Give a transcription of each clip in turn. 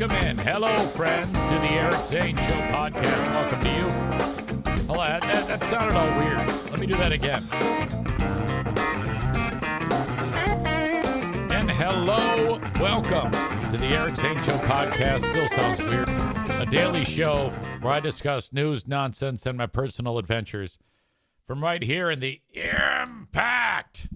Welcome in. Hello, friends, to the Eric Zane Show podcast. Welcome to you. Hold on, that sounded all weird. Let me do that again. And hello, welcome to the Eric Zane Show podcast. Still sounds weird. A daily show where I discuss news, nonsense, and my personal adventures from right here in the Impact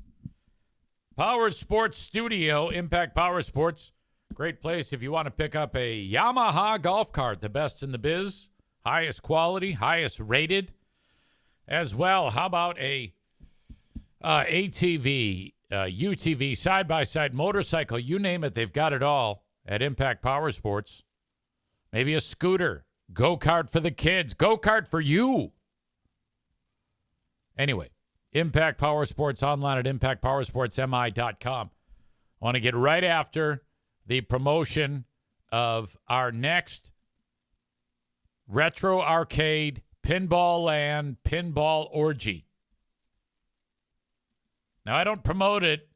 Power Sports Studio. Impact Power Sports. Great place if you want to pick up a Yamaha golf cart, the best in the biz, highest quality, highest rated. As well, how about a ATV, UTV, side-by-side motorcycle, you name it, they've got it all at Impact Power Sports. Maybe a scooter, go-kart for the kids, go-kart for you. Anyway, Impact Power Sports online at impactpowersportsmi.com. I want to get right after the promotion of our next Retro Arcade Pinball Land Pinball Orgy. Now, I don't promote it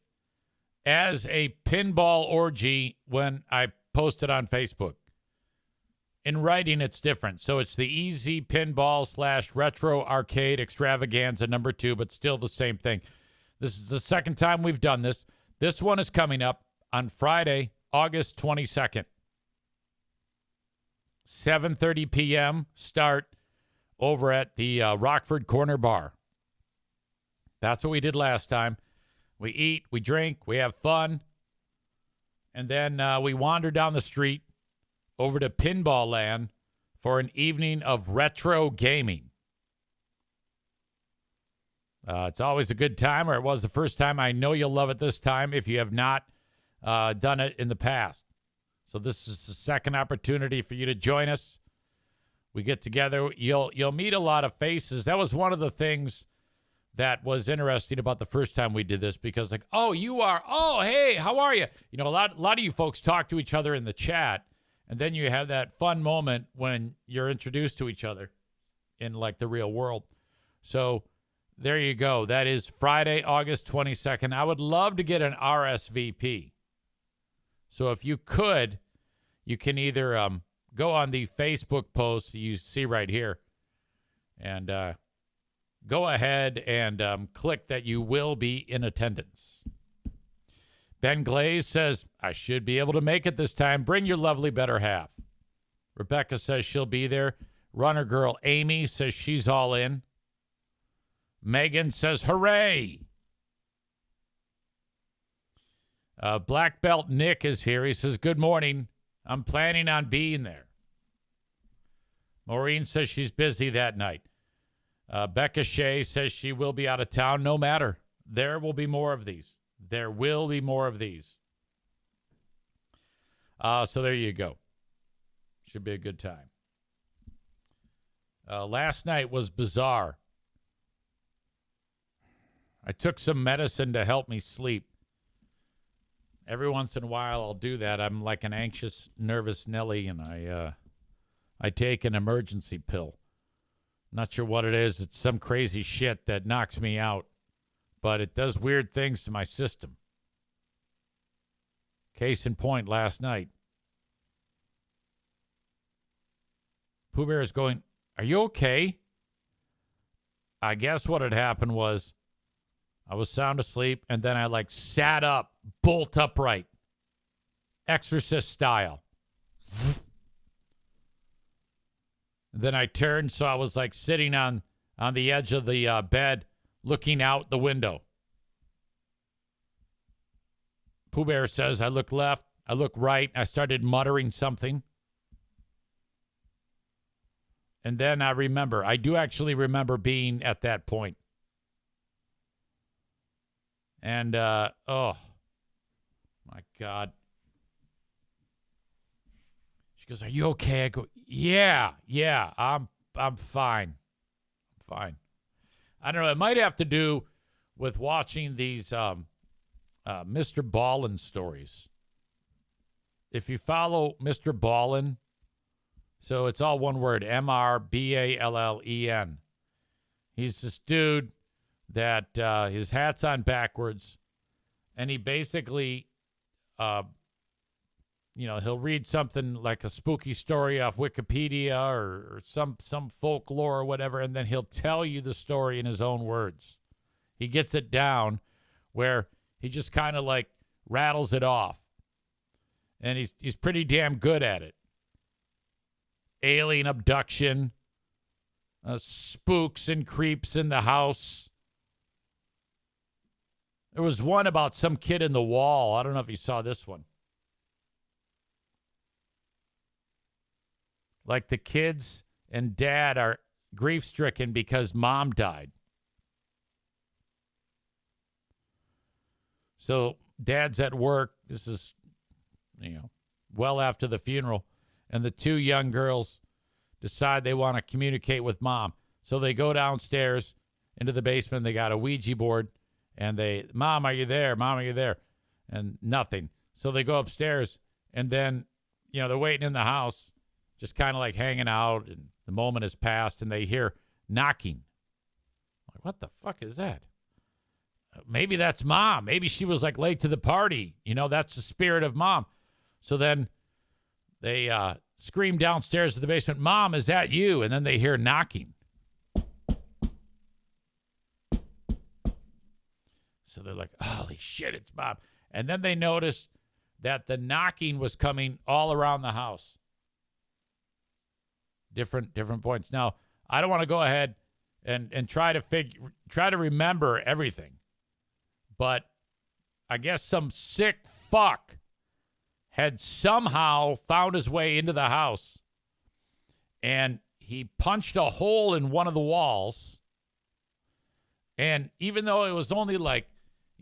as a pinball orgy when I post it on Facebook. In writing, it's different. So it's the Easy Pinball / Retro Arcade Extravaganza number 2, but still the same thing. This is the second time we've done this. This one is coming up on Friday, August 22nd. 7:30 p.m. start over at the Rockford Corner Bar. That's what we did last time. We eat, we drink, we have fun, and then we wander down the street over to Pinball Land for an evening of retro gaming. It's always a good time, or it was the first time. I know you'll love it this time if you have not done it in the past. So this is the second opportunity for you to join us. We get together. You'll meet a lot of faces. That was one of the things that was interesting about the first time we did this, because like, oh, you are, oh, hey, how are you? You know, a lot of you folks talk to each other in the chat, and then you have that fun moment when you're introduced to each other in like the real world. So there you go. That is Friday, August 22nd. I would love to get an RSVP. So if you could, you can either go on the Facebook post you see right here and go ahead and click that you will be in attendance. Ben Glaze says, I should be able to make it this time. Bring your lovely better half. Rebecca says she'll be there. Runner girl Amy says she's all in. Megan says, hooray. Black Belt Nick is here. He says, good morning. I'm planning on being there. Maureen says she's busy that night. Becca Shea says she will be out of town. No matter. There will be more of these. There will be more of these. So there you go. Should be a good time. Last night was bizarre. I took some medicine to help me sleep. Every once in a while I'll do that. I'm like an anxious, nervous Nelly, and I take an emergency pill. Not sure what it is. It's some crazy shit that knocks me out. But it does weird things to my system. Case in point, last night. Pooh Bear is going, are you okay? I guess what had happened was I was sound asleep, and then I like sat up, bolt upright. Exorcist style. Then I turned, so I was like sitting on the edge of the bed, looking out the window. Pooh Bear says, I look left, I look right, I started muttering something. And then I do actually remember being at that point. And, oh, my God. She goes, are you okay? I go, yeah, I'm fine. I'm fine. I don't know. It might have to do with watching these Mr. Ballin stories. If you follow Mr. Ballin, so it's all one word, Mrballen. He's this dude that his hat's on backwards, and he basically he'll read something like a spooky story off Wikipedia or some folklore or whatever, and then he'll tell you the story in his own words. He gets it down where he just kind of like rattles it off. And he's pretty damn good at it. Alien abduction, spooks and creeps in the house. There was one about some kid in the wall. I don't know if you saw this one. Like the kids and dad are grief-stricken because mom died. So dad's at work. This is, well after the funeral. And the two young girls decide they want to communicate with mom. So they go downstairs into the basement. They got a Ouija board. And Mom, are you there? Mom, are you there? And nothing. So they go upstairs. And then, they're waiting in the house, just kind of like hanging out. And the moment has passed. And they hear knocking. Like, what the fuck is that? Maybe that's mom. Maybe she was like late to the party. That's the spirit of mom. So then they scream downstairs to the basement, Mom, is that you? And then they hear knocking. So they're like, holy shit, it's mom. And then they notice that the knocking was coming all around the house. Different points. Now, I don't want to go ahead and try to remember everything. But I guess some sick fuck had somehow found his way into the house. And he punched a hole in one of the walls. And even though it was only like,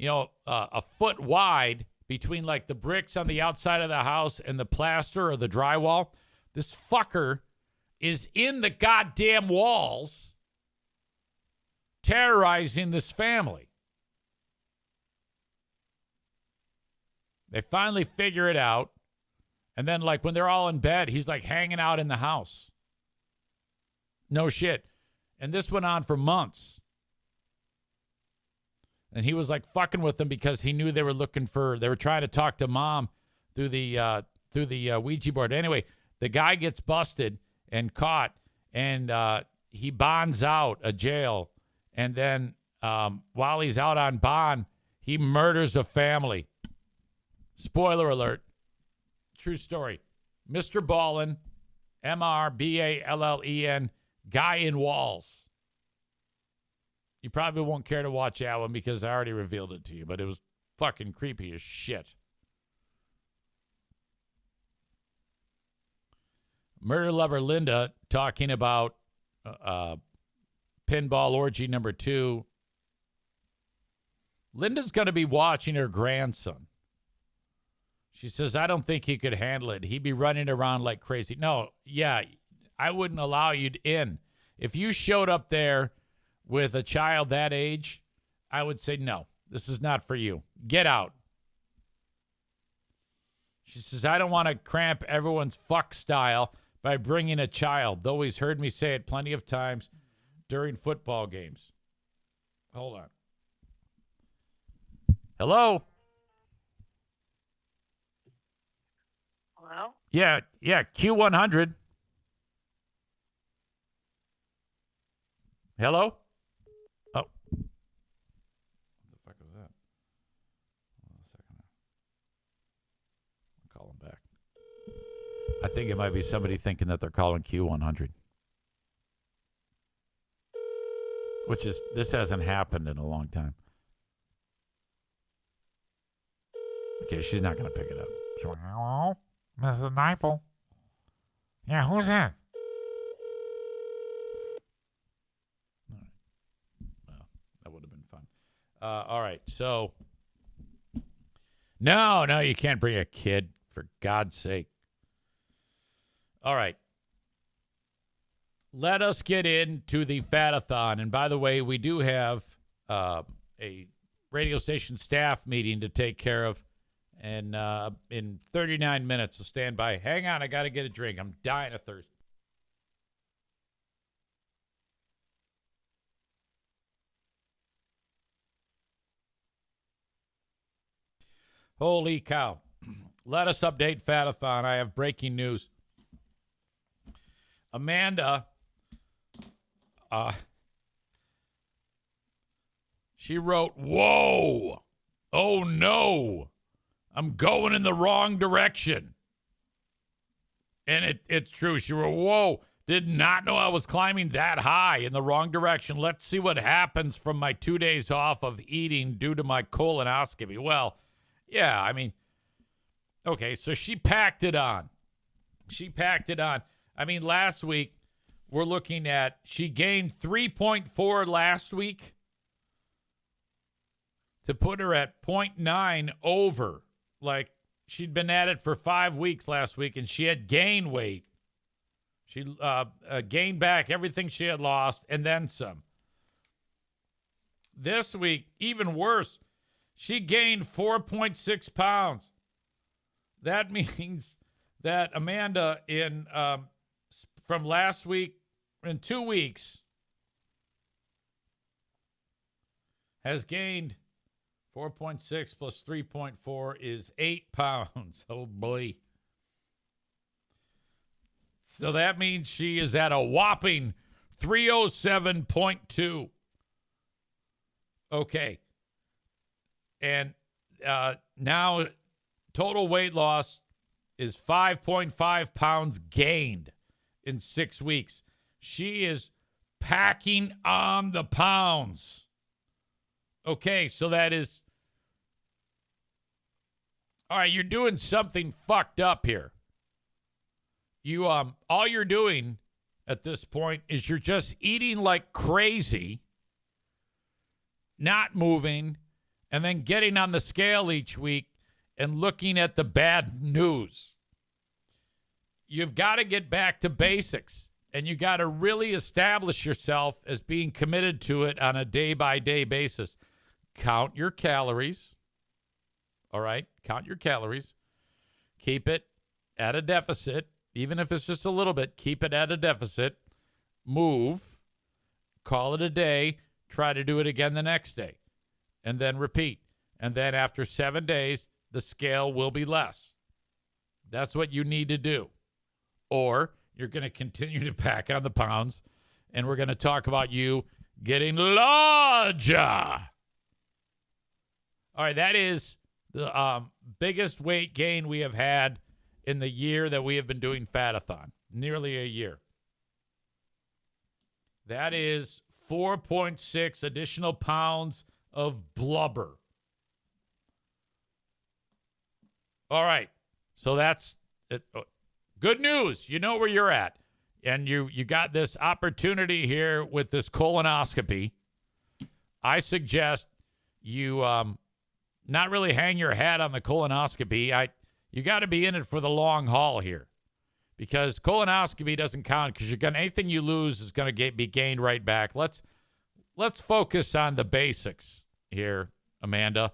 a foot wide between like the bricks on the outside of the house and the plaster or the drywall, this fucker is in the goddamn walls terrorizing this family. They finally figure it out. And then, like, when they're all in bed, he's, like, hanging out in the house. No shit. And this went on for months. And he was, like, fucking with them because he knew they were trying to talk to mom through the Ouija board. Anyway, the guy gets busted and caught, and he bonds out of jail. And then while he's out on bond, he murders a family. Spoiler alert. True story. Mr. Ballin, Mrballen, guy in walls. You probably won't care to watch that one because I already revealed it to you, but it was fucking creepy as shit. Murder lover Linda talking about pinball orgy number 2. Linda's going to be watching her grandson. She says, I don't think he could handle it. He'd be running around like crazy. No, yeah, I wouldn't allow you in. If you showed up there with a child that age, I would say, no, this is not for you. Get out. She says, I don't want to cramp everyone's fuck style by bringing a child, though he's heard me say it plenty of times during football games. Hold on. Hello? Hello? Yeah, Q100. Hello? Oh. What the fuck was that? Hold on a second. I'll call him back. I think it might be somebody thinking that they're calling Q100. This hasn't happened in a long time. Okay, she's not going to pick it up. She's like, hello? Mrs. Neifel? Yeah, who's that? All right. Well, that would have been fun. All right, so. No, you can't bring a kid, for God's sake. All right. Let us get into the Fatathon. And by the way, we do have a radio station staff meeting to take care of. And in 39 minutes, so stand by. Hang on, I got to get a drink. I'm dying of thirst. Holy cow. let us update Fatathon. I have breaking news. Amanda, she wrote, "Whoa, oh no, I'm going in the wrong direction." And it's true. She wrote, "Whoa, did not know I was climbing that high in the wrong direction. Let's see what happens from my 2 days off of eating due to my colonoscopy." Well, yeah, I mean, okay, so she packed it on. I mean, last week, we're looking at, she gained 3.4 last week to put her at 0.9 over. Like, she'd been at it for 5 weeks last week, and she had gained weight. She gained back everything she had lost, and then some. This week, even worse, she gained 4.6 pounds. That means that Amanda, from last week, in 2 weeks, has gained 4.6 plus 3.4 is 8 pounds. Oh, boy. So that means she is at a whopping 307.2. Okay. And now total weight loss is 5.5 pounds gained in 6 weeks. She is packing on the pounds. Okay, so that is... All right, you're doing something fucked up here. You all you're doing at this point is you're just eating like crazy, not moving, and then getting on the scale each week and looking at the bad news. You've got to get back to basics, and you got to really establish yourself as being committed to it on a day-by-day basis. Count your calories. All right? Count your calories. Keep it at a deficit. Even if it's just a little bit, keep it at a deficit. Move. Call it a day. Try to do it again the next day. And then repeat. And then after 7 days, the scale will be less. That's what you need to do. Or you're going to continue to pack on the pounds, and we're going to talk about you getting larger. All right, that is the biggest weight gain we have had in the year that we have been doing Fatathon. Nearly a year. That is 4.6 additional pounds of blubber. All right, so that's it. Good news. You know where you're at. And you got this opportunity here with this colonoscopy. I suggest you not really hang your hat on the colonoscopy. You got to be in it for the long haul here. Because colonoscopy doesn't count because anything you lose is going to be gained right back. Let's focus on the basics here, Amanda,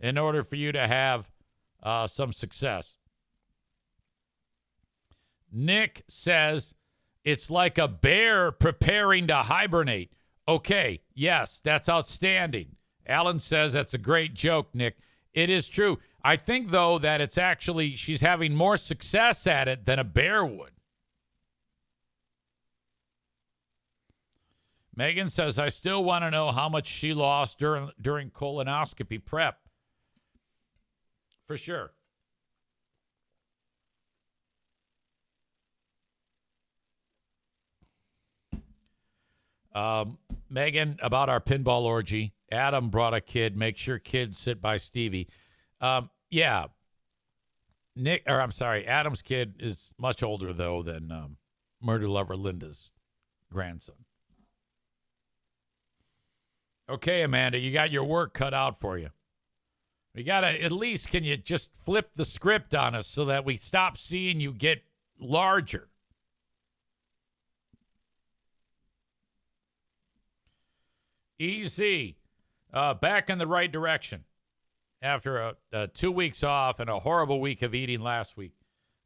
in order for you to have some success. Nick says it's like a bear preparing to hibernate. Okay, yes, that's outstanding. Alan says that's a great joke, Nick. It is true. I think, though, that it's actually she's having more success at it than a bear would. Megan says, I still want to know how much she lost during colonoscopy prep. For sure. Megan, about our pinball orgy. Adam brought a kid. Make sure kids sit by Stevie. Yeah. Adam's kid is much older, though, than murder lover Linda's grandson. Okay, Amanda, you got your work cut out for you. We got to, at least, can you just flip the script on us so that we stop seeing you get larger? Easy. Back in the right direction. After 2 weeks off and a horrible week of eating last week.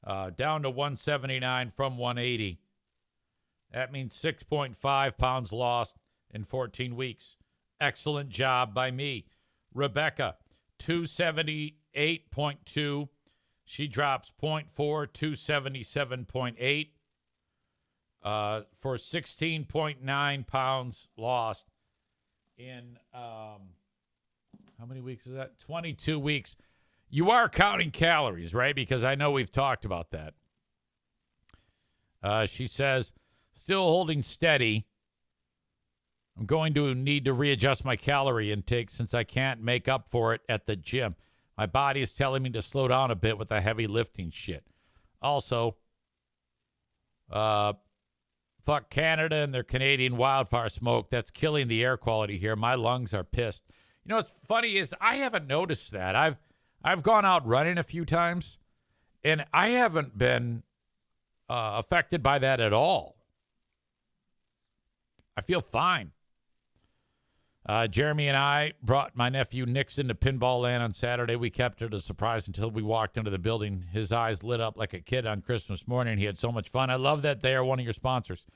Down to 179 from 180. That means 6.5 pounds lost in 14 weeks. Excellent job by me. Rebecca, 278.2. She drops 0.4 to 77.8 for 16.9 pounds lost in, how many weeks is that? 22 weeks. You are counting calories, right? Because I know we've talked about that. She says, still holding steady. I'm going to need to readjust my calorie intake since I can't make up for it at the gym. My body is telling me to slow down a bit with the heavy lifting shit. Also, fuck Canada and their Canadian wildfire smoke. That's killing the air quality here. My lungs are pissed. You know what's funny is I haven't noticed that. I've gone out running a few times, and I haven't been affected by that at all. I feel fine. Jeremy and I brought my nephew Nixon to Pinball Land on Saturday. We kept it a surprise until we walked into the building. His eyes lit up like a kid on Christmas morning. He had so much fun. I love that they are one of your sponsors.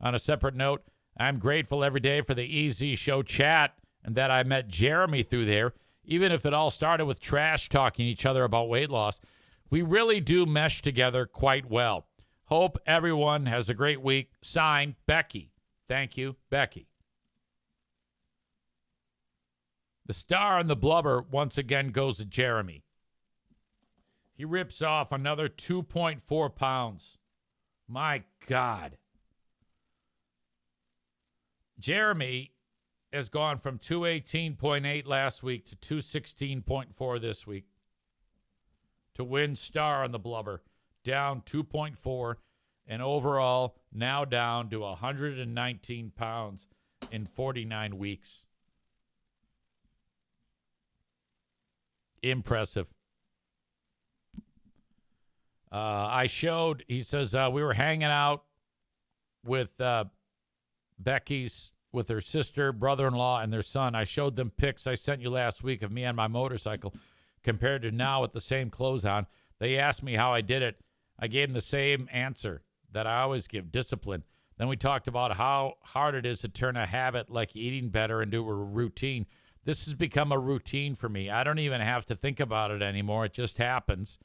On a separate note, I'm grateful every day for the Easy Show chat and that I met Jeremy through there. Even if it all started with trash talking each other about weight loss, we really do mesh together quite well. Hope everyone has a great week. Signed, Becky. Thank you, Becky. The star on the blubber once again goes to Jeremy. He rips off another 2.4 pounds. My God. Jeremy has gone from 218.8 last week to 216.4 this week. To win star on the blubber, down 2.4, and overall now down to 119 pounds in 49 weeks. Impressive. He says, we were hanging out with with her sister, brother-in-law, and their son. I showed them pics I sent you last week of me on my motorcycle compared to now with the same clothes on. They asked me how I did it. I gave them the same answer that I always give, discipline. Then we talked about how hard it is to turn a habit like eating better into a routine. This has become a routine for me. I don't even have to think about it anymore. It just happens.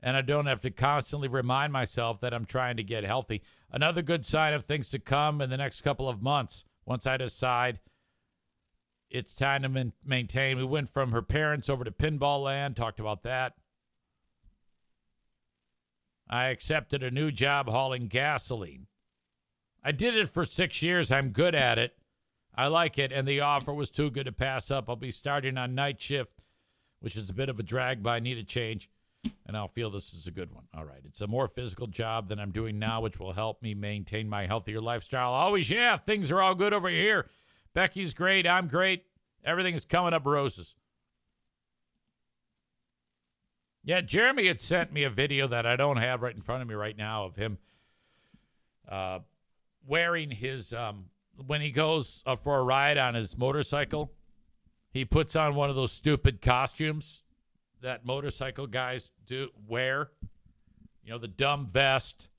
And I don't have to constantly remind myself that I'm trying to get healthy. Another good sign of things to come in the next couple of months. Once I decide it's time to maintain. We went from her parents over to Pinball Land. Talked about that. I accepted a new job hauling gasoline. I did it for 6 years. I'm good at it. I like it, and the offer was too good to pass up. I'll be starting on night shift, which is a bit of a drag, but I need a change, and I'll feel this is a good one. All right, it's a more physical job than I'm doing now, which will help me maintain my healthier lifestyle. Always, yeah, things are all good over here. Becky's great. I'm great. Everything is coming up roses. Yeah, Jeremy had sent me a video that I don't have right in front of me right now of him wearing his... when he goes for a ride on his motorcycle, he puts on one of those stupid costumes that motorcycle guys wear. You know, the dumb vest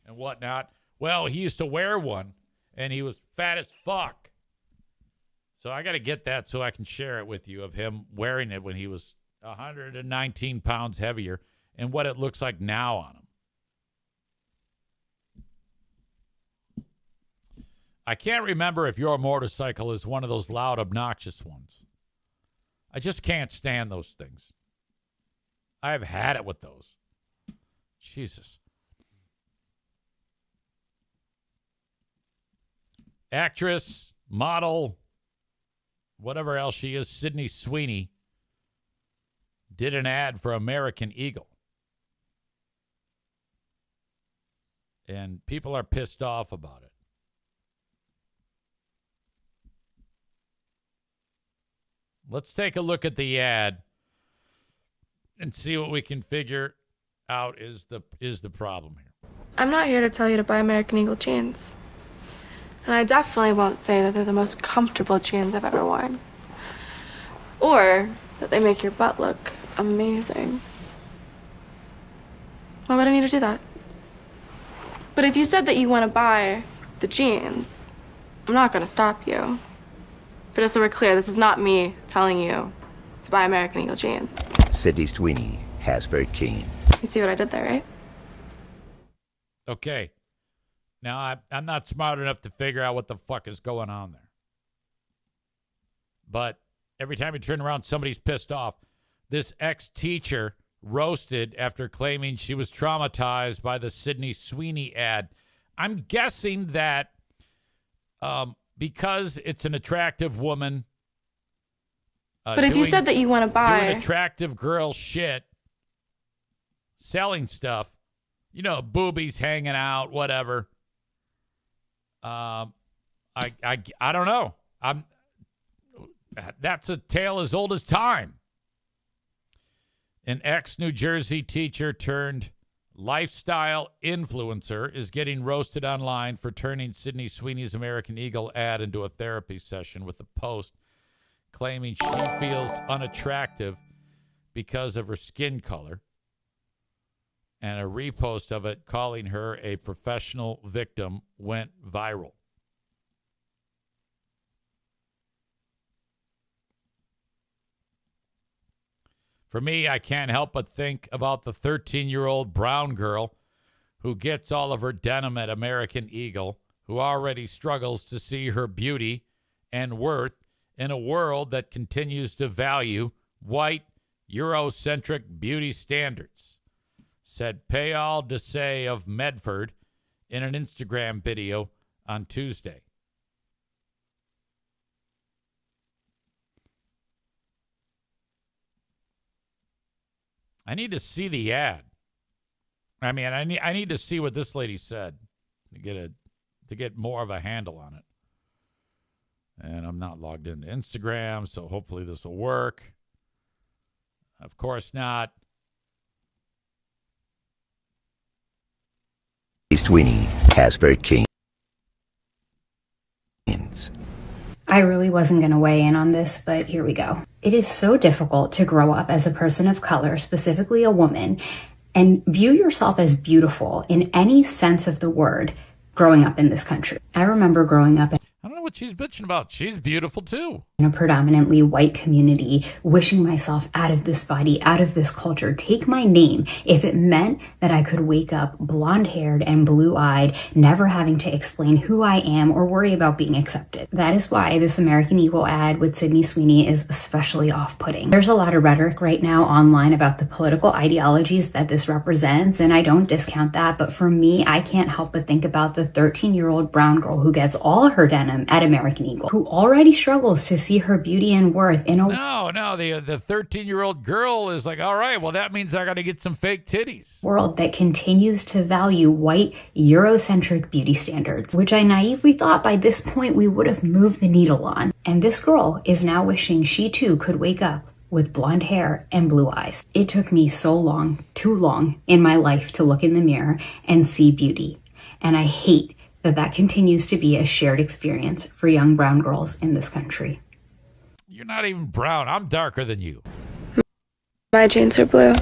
and whatnot. Well, he used to wear one, and he was fat as fuck. So I got to get that so I can share it with you of him wearing it when he was 119 pounds heavier and what it looks like now on him. I can't remember if your motorcycle is one of those loud, obnoxious ones. I just can't stand those things. I've had it with those. Jesus. Actress, model, whatever else she is, Sydney Sweeney, did an ad for American Eagle. And people are pissed off about it. Let's take a look at the ad and see what we can figure out is the problem here. I'm not here to tell you to buy American Eagle jeans. And I definitely won't say that they're the most comfortable jeans I've ever worn. Or that they make your butt look amazing. Why would I need to do that? But if you said that you want to buy the jeans, I'm not going to stop you. But just so we're clear, this is not me telling you to buy American Eagle jeans. Sydney Sweeney, has very keen. You see what I did there, right? Okay. Now, I'm not smart enough to figure out what the fuck is going on there. But every time you turn around, somebody's pissed off. This ex-teacher roasted after claiming she was traumatized by the Sydney Sweeney ad. I'm guessing that because it's an attractive woman. But if you said that you want to buy... Doing attractive girl shit, selling stuff, you know, boobies hanging out, whatever. I don't know. That's a tale as old as time. An ex-New Jersey teacher turned lifestyle influencer is getting roasted online for turning Sydney Sweeney's American Eagle ad into a therapy session with a post claiming she feels unattractive because of her skin color, and a repost of it calling her a professional victim went viral. For me, I can't help but think about the 13-year-old brown girl who gets all of her denim at American Eagle, who already struggles to see her beauty and worth in a world that continues to value white, Eurocentric beauty standards, said Payal Desai of Medford in an Instagram video on Tuesday. I need to see the ad. I mean, I need to see what this lady said to get more of a handle on it. And I'm not logged into Instagram, so hopefully this will work. Of course not. Sweeney has very keen. I really wasn't going to weigh in on this, but here we go. It is so difficult to grow up as a person of color, specifically a woman, and view yourself as beautiful in any sense of the word growing up in this country. I remember growing up I don't know what she's bitching about. She's beautiful too. In a predominantly white community, wishing myself out of this body, out of this culture, take my name, if it meant that I could wake up blonde-haired and blue-eyed, never having to explain who I am or worry about being accepted. That is why this American Eagle ad with Sydney Sweeney is especially off-putting. There's a lot of rhetoric right now online about the political ideologies that this represents, and I don't discount that, but for me, I can't help but think about the 13-year-old brown girl who gets all her denim at American Eagle, who already struggles to see her beauty and worth in a the 13-year-old girl is like, all right, well, that means I got to get some fake titties. World that continues to value white Eurocentric beauty standards, which I naively thought by this point we would have moved the needle on. And this girl is now wishing she too could wake up with blonde hair and blue eyes. It took me so long, too long in my life to look in the mirror and see beauty. And I hate that continues to be a shared experience for young brown girls in this country. You're not even brown. I'm darker than you. My jeans are blue.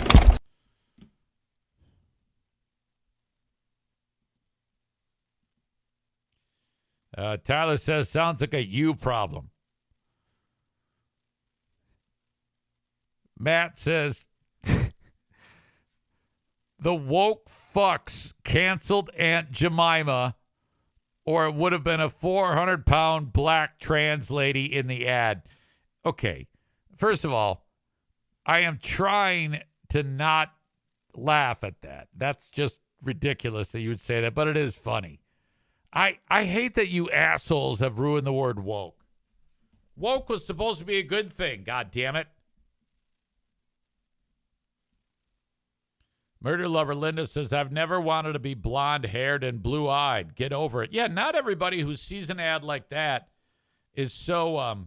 Tyler says, sounds like a you problem. Matt says, the woke fucks canceled Aunt Jemima, or it would have been a 400-pound black trans lady in the ad. Okay, first of all, I am trying to not laugh at that. That's just ridiculous that you would say that, but it is funny. I hate that you assholes have ruined the word woke. Woke was supposed to be a good thing, God damn it. Murder Lover Linda says, I've never wanted to be blonde-haired and blue-eyed. Get over it. Yeah, not everybody who sees an ad like that is so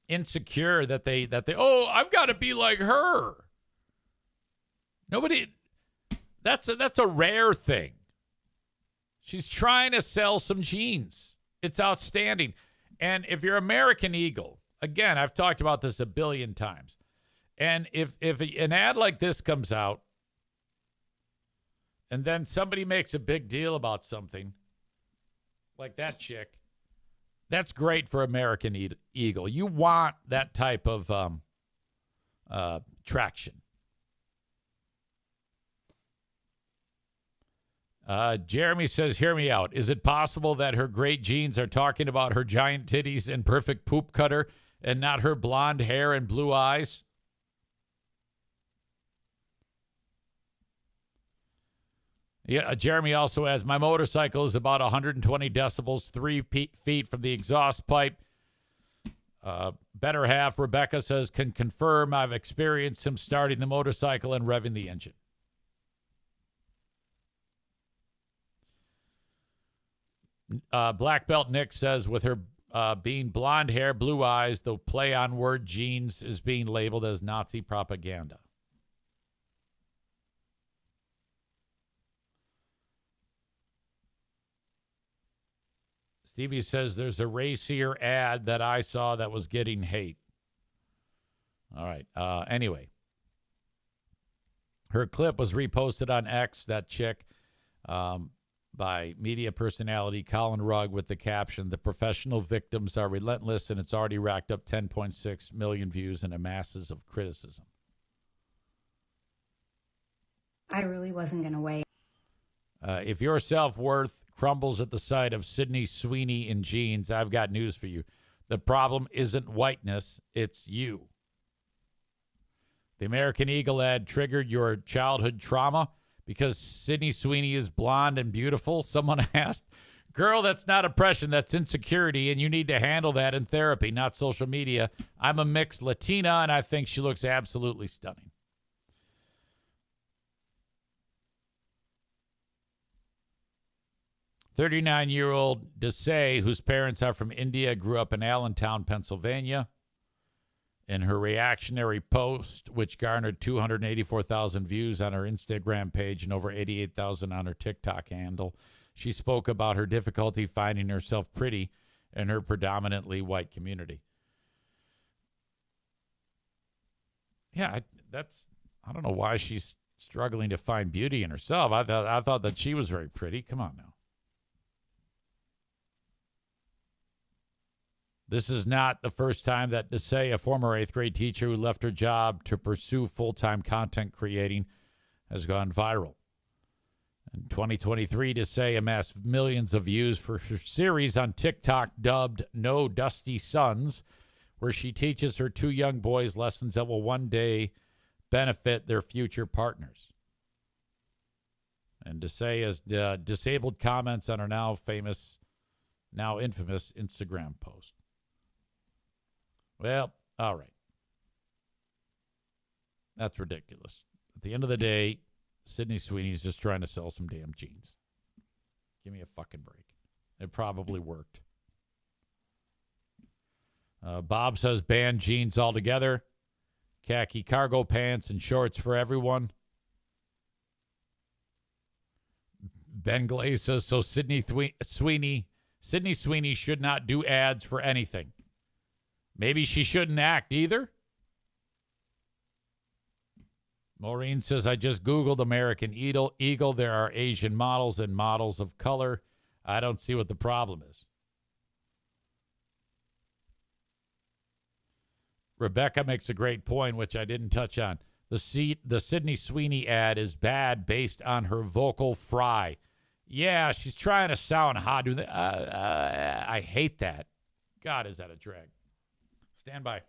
insecure that they oh, I've got to be like her. Nobody. That's a rare thing. She's trying to sell some jeans. It's outstanding. And if you're American Eagle, again, I've talked about this a billion times. And if an ad like this comes out, and then somebody makes a big deal about something, like that chick, that's great for American Eagle. You want that type of traction. Jeremy says, hear me out. Is it possible that her great genes are talking about her giant titties and perfect poop cutter and not her blonde hair and blue eyes? Yeah, Jeremy also adds, my motorcycle is about 120 decibels, 3 feet from the exhaust pipe. Better half, Rebecca says, can confirm I've experienced him starting the motorcycle and revving the engine. Black Belt Nick says, with her being blonde hair, blue eyes, the play on word genes is being labeled as Nazi propaganda. Stevie says there's a racier ad that I saw that was getting hate. All right. Anyway, her clip was reposted on X, that chick, by media personality Colin Rugg with the caption, the professional victims are relentless, and it's already racked up 10.6 million views and a masses of criticism. I really wasn't going to wait. If your self-worth crumbles at the sight of Sydney Sweeney in jeans, I've got news for you. The problem isn't whiteness, it's you. The American Eagle ad triggered your childhood trauma because Sydney Sweeney is blonde and beautiful. Someone asked, girl, that's not oppression, that's insecurity, and you need to handle that in therapy, not social media. I'm a mixed Latina, and I think she looks absolutely stunning. "39-year-old Desai, whose parents are from India, grew up in Allentown, Pennsylvania. In her reactionary post, which garnered 284,000 views on her Instagram page and over 88,000 on her TikTok handle, she spoke about her difficulty finding herself pretty in her predominantly white community." Yeah, I don't know why she's struggling to find beauty in herself. I thought that she was very pretty. Come on now. This is not the first time that Desai, a former 8th grade teacher who left her job to pursue full-time content creating, has gone viral. In 2023, Desai amassed millions of views for her series on TikTok dubbed No Dusty Sons, where she teaches her 2 young boys lessons that will one day benefit their future partners. And Desai has disabled comments on her now infamous Instagram post. Well, all right. That's ridiculous. At the end of the day, Sydney Sweeney's just trying to sell some damn jeans. Give me a fucking break. It probably worked. Bob says ban jeans altogether. Khaki cargo pants and shorts for everyone. Ben Glaze says, so Sydney Sweeney should not do ads for anything. Maybe she shouldn't act either. Maureen says, I just Googled American Eagle. There are Asian models and models of color. I don't see what the problem is. Rebecca makes a great point, which I didn't touch on. The Sydney Sweeney ad is bad based on her vocal fry. Yeah, she's trying to sound hot. I hate that. God, is that a drag. Stand by.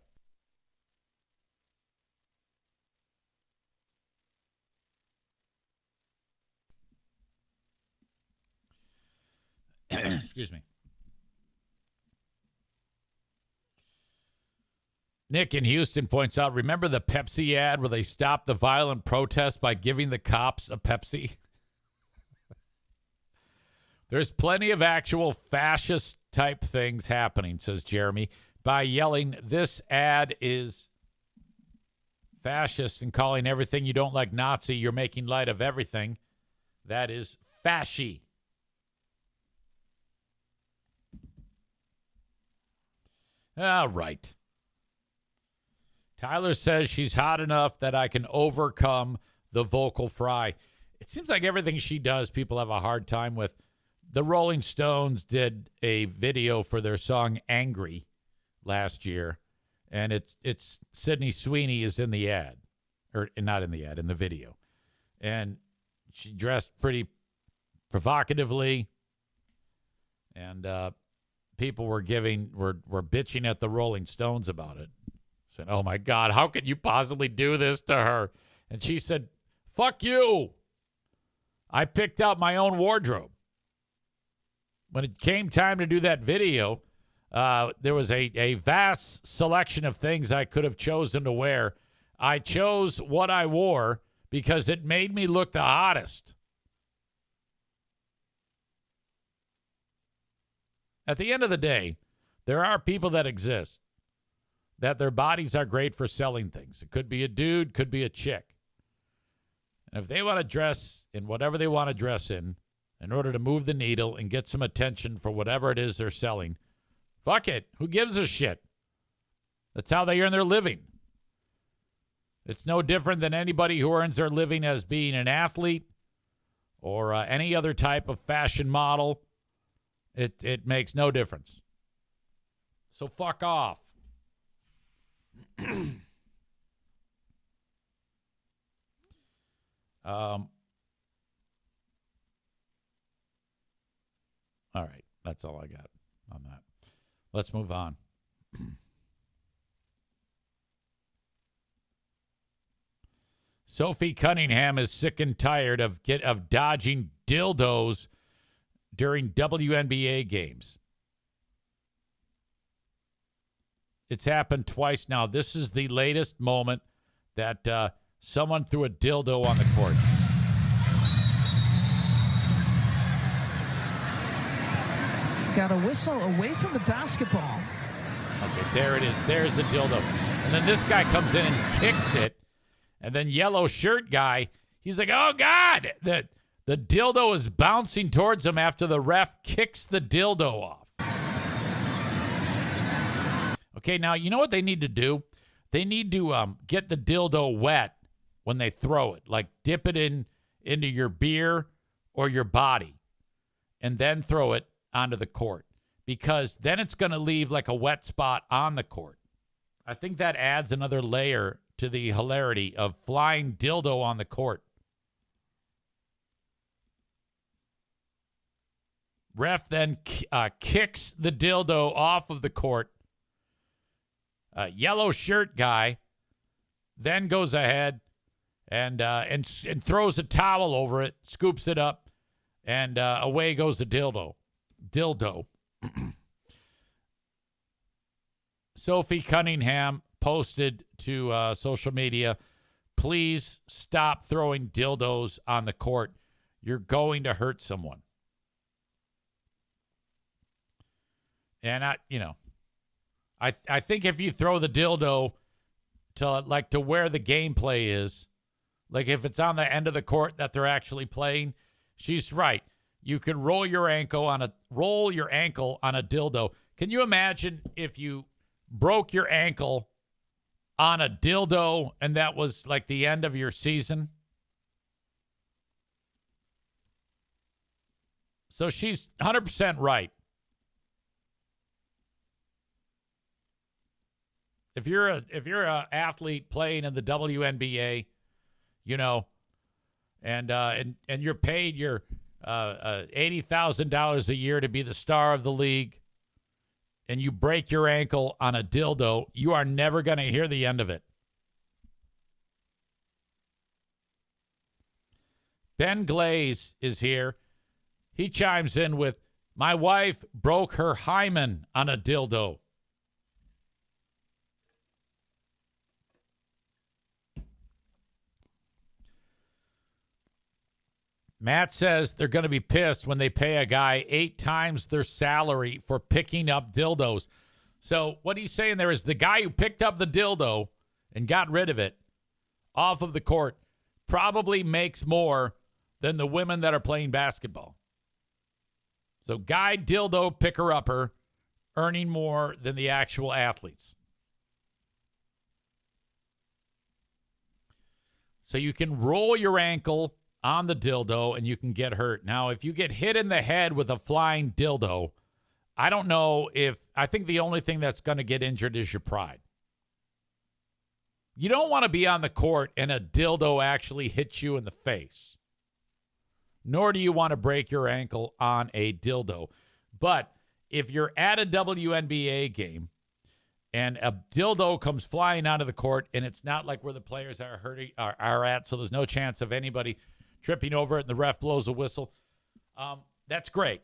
Excuse me. Nick in Houston points out, remember the Pepsi ad where they stopped the violent protest by giving the cops a Pepsi? There's plenty of actual fascist type things happening, says Jeremy, by yelling, this ad is fascist, and calling everything you don't like Nazi. You're making light of everything. That is fasci. All right. Tyler says she's hot enough that I can overcome the vocal fry. It seems like everything she does, people have a hard time with. The Rolling Stones did a video for their song Angry last year, and it's Sydney Sweeney is in the ad, or not in the ad, in the video. And she dressed pretty provocatively, and people were bitching at the Rolling Stones about it, saying, "Oh my God, how could you possibly do this to her?" And she said, "Fuck you. I picked out my own wardrobe." When it came time to do that video, there was a vast selection of things I could have chosen to wear. I chose what I wore because it made me look the hottest. At the end of the day, there are people that exist that their bodies are great for selling things. It could be a dude, could be a chick. And if they want to dress in whatever they want to dress in order to move the needle and get some attention for whatever it is they're selling, fuck it. Who gives a shit? That's how they earn their living. It's no different than anybody who earns their living as being an athlete or any other type of fashion model. It makes no difference. So fuck off. All right. That's all I got on that. Let's move on. Sophie Cunningham is sick and tired of dodging dildos during WNBA games. It's happened twice now. This is the latest moment that someone threw a dildo on the court. Got a whistle away from the basketball. Okay, there it is. There's the dildo. And then this guy comes in and kicks it. And then yellow shirt guy, he's like, oh, God. The dildo is bouncing towards him after the ref kicks the dildo off. Okay, now, you know what they need to do? They need to get the dildo wet when they throw it. Like dip it into your beer or your body and then throw it onto the court. Because then it's going to leave like a wet spot on the court. I think that adds another layer to the hilarity of flying dildo on the court. Ref then kicks the dildo off of the court. Yellow shirt guy then goes ahead and throws a towel over it, scoops it up, and away goes the dildo. Sophie Cunningham posted to social media, please stop throwing dildos on the court. You're going to hurt someone. And I think if you throw the dildo to where the gameplay is, like if it's on the end of the court that they're actually playing, she's right. You can roll your ankle on a dildo. Can you imagine if you broke your ankle on a dildo and that was like the end of your season? So she's 100% right. If you're an athlete playing in the WNBA, and you're paid your $80,000 a year to be the star of the league, and you break your ankle on a dildo, you are never going to hear the end of it. Ben Glaze is here. He chimes in with, my wife broke her hymen on a dildo. Matt says they're going to be pissed when they pay a guy 8 times their salary for picking up dildos. So what he's saying there is the guy who picked up the dildo and got rid of it off of the court probably makes more than the women that are playing basketball. So guy dildo picker-upper earning more than the actual athletes. So you can roll your ankle on the dildo and you can get hurt. Now, if you get hit in the head with a flying dildo, I don't know I think the only thing that's going to get injured is your pride. You don't want to be on the court and a dildo actually hits you in the face. nor do you want to break your ankle on a dildo. But if you're at a WNBA game and a dildo comes flying out of the court, and it's not like where the players are at, so there's no chance of anybody tripping over it and the ref blows a whistle, that's great.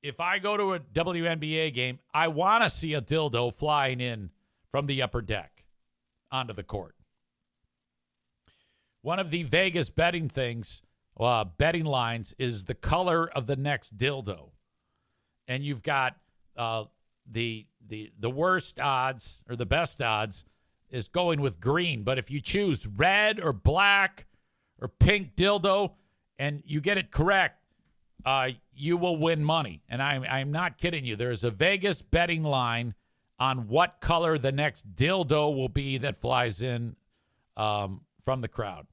If I go to a WNBA game, I want to see a dildo flying in from the upper deck onto the court. One of the Vegas betting lines is the color of the next dildo. And you've got the worst odds, or the best odds, is going with green. But if you choose red or black or pink dildo and you get it correct, you will win money. And I'm not kidding you. There's a Vegas betting line on what color the next dildo will be that flies in from the crowd.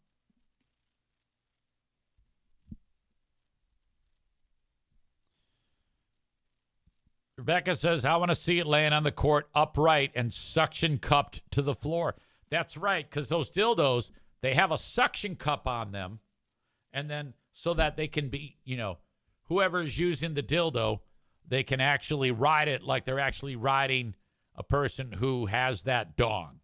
Rebecca says, I want to see it laying on the court upright and suction cupped to the floor. That's right, because those dildos, they have a suction cup on them, and then so that they can be, whoever is using the dildo, they can actually ride it like they're actually riding a person who has that dong.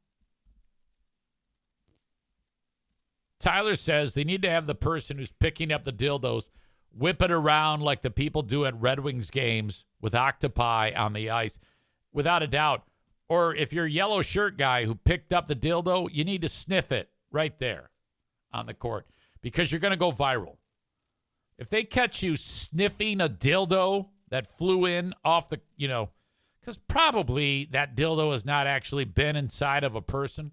Tyler says they need to have the person who's picking up the dildos whip it around like the people do at Red Wings games with octopi on the ice, without a doubt. Or if you're a yellow shirt guy who picked up the dildo, you need to sniff it right there on the court because you're going to go viral. If they catch you sniffing a dildo that flew in off the, because probably that dildo has not actually been inside of a person.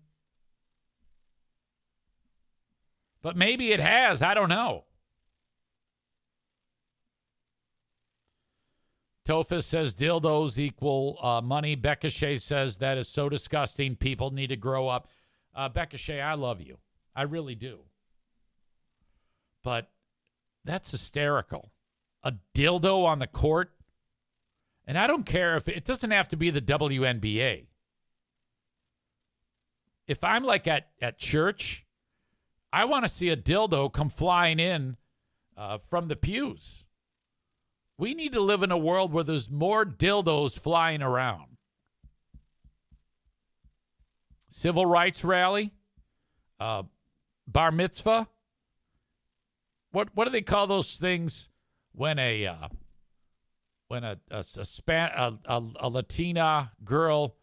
But maybe it has. I don't know. Tophus says dildos equal money. Becca Shea says that is so disgusting. People need to grow up. Becca Shea, I love you. I really do. But that's hysterical. A dildo on the court? And I don't care if it doesn't have to be the WNBA. If I'm like at church, I want to see a dildo come flying in from the pews. We need to live in a world where there's more dildos flying around. Civil rights rally, bar mitzvah. What do they call those things when a Latina girl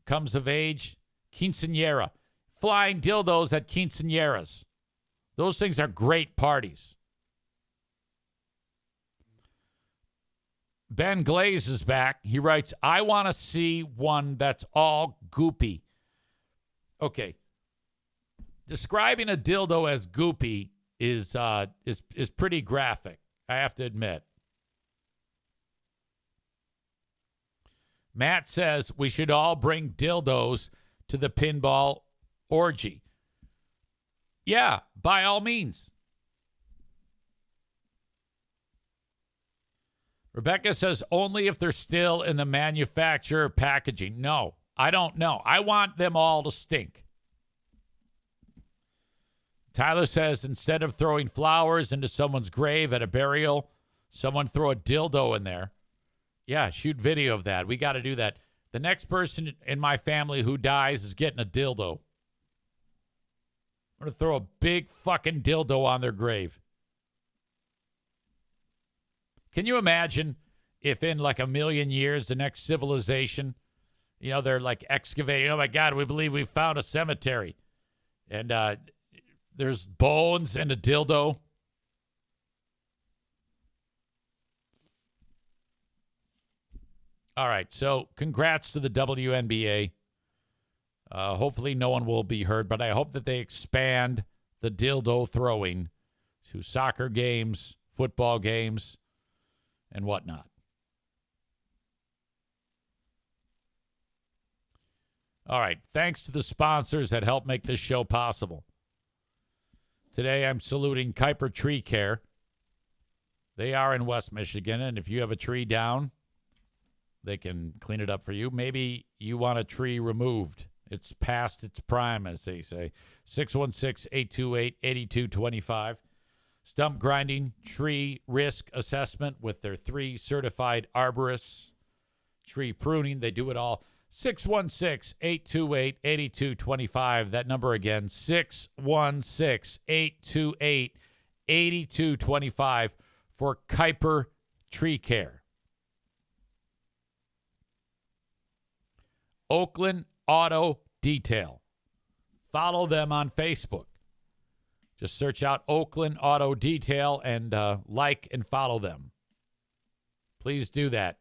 comes of age? Quinceañera. Flying dildos at quinceañeras. Those things are great parties. Ben Glaze is back. He writes, I want to see one that's all goopy. Okay. Describing a dildo as goopy is pretty graphic, I have to admit. Matt says we should all bring dildos to the pinball orgy. Yeah, by all means. Rebecca says only if they're still in the manufacturer packaging. No, I don't know. I want them all to stink. Tyler says instead of throwing flowers into someone's grave at a burial, someone throw a dildo in there. Yeah, shoot video of that. We got to do that. The next person in my family who dies is getting a dildo. I'm going to throw a big fucking dildo on their grave. Can you imagine if in like a million years, the next civilization, they're like excavating. Oh my God, we believe we found a cemetery. And there's bones and a dildo. All right, so congrats to the WNBA. Hopefully no one will be hurt, but I hope that they expand the dildo throwing to soccer games, football games, and whatnot. All right, thanks to the sponsors that help make this show possible. Today I'm saluting Kuiper Tree Care. They are in West Michigan, and if you have a tree down, they can clean it up for you. Maybe you want a tree removed. It's past its prime, as they say. 616-828-8225. stump grinding, tree risk assessment with their 3 certified arborists, tree pruning. They do it all. 616-828-8225. That number again, 616-828-8225 for Kuiper Tree Care. Oakland Auto Detail. Follow them on Facebook. Just search out Oakland Auto Detail and like and follow them. Please do that.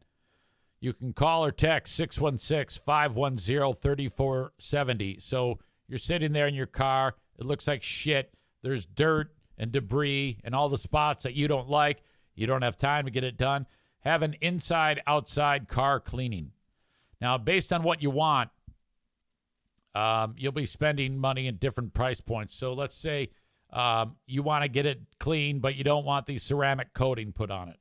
You can call or text 616-510-3470. So you're sitting there in your car. It looks like shit. There's dirt and debris and all the spots that you don't like. You don't have time to get it done. Have an inside-outside car cleaning. Now, based on what you want, you'll be spending money at different price points. So let's say you want to get it clean, but you don't want the ceramic coating put on it.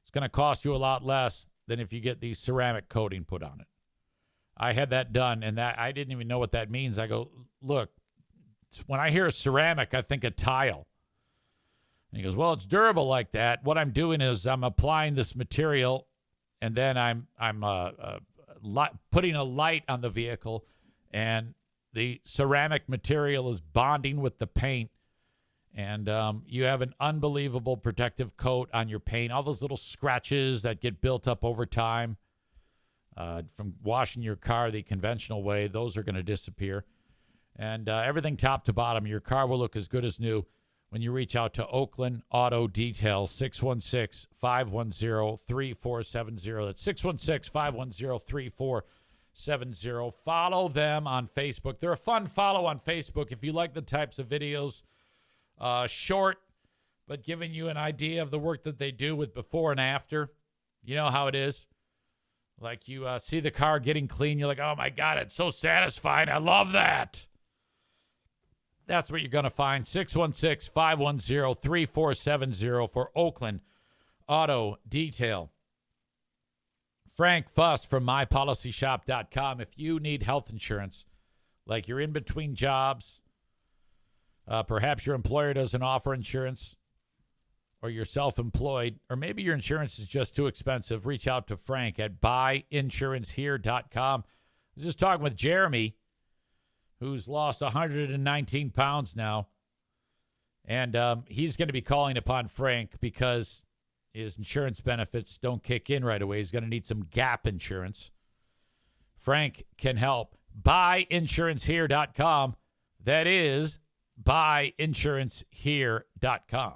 It's going to cost you a lot less than if you get the ceramic coating put on it. I had that done, and that I didn't even know what that means. I go, look, when I hear ceramic, I think of tile. And he goes, well, it's durable like that. What I'm doing is I'm applying this material, and then I'm putting a light on the vehicle, and the ceramic material is bonding with the paint. And you have an unbelievable protective coat on your paint. All those little scratches that get built up over time from washing your car the conventional way, those are going to disappear. And everything top to bottom, your car will look as good as new when you reach out to Oakland Auto Detail, 616-510-3470. That's 616-510-3470. Follow them on Facebook. They're a fun follow on Facebook if you like the types of videos. Short, but giving you an idea of the work that they do with before and after. You know how it is. Like you see the car getting clean. You're like, oh, my God, it's so satisfying. I love that. That's what you're going to find. 616-510-3470 for Oakland Auto Detail. Frank Fuss from MyPolicyShop.com. If you need health insurance, like you're in between jobs, perhaps your employer doesn't offer insurance, or you're self-employed, or maybe your insurance is just too expensive, reach out to Frank at buyinsurancehere.com. I was just talking with Jeremy, who's lost 119 pounds now, and he's going to be calling upon Frank because his insurance benefits don't kick in right away. He's going to need some gap insurance. Frank can help. Buyinsurancehere.com. That is buyinsurancehere.com.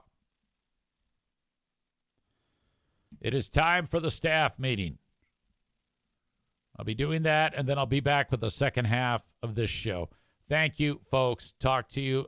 It is time for the staff meeting. I'll be doing that, and then I'll be back with the second half of this show. Thank you, folks. Talk to you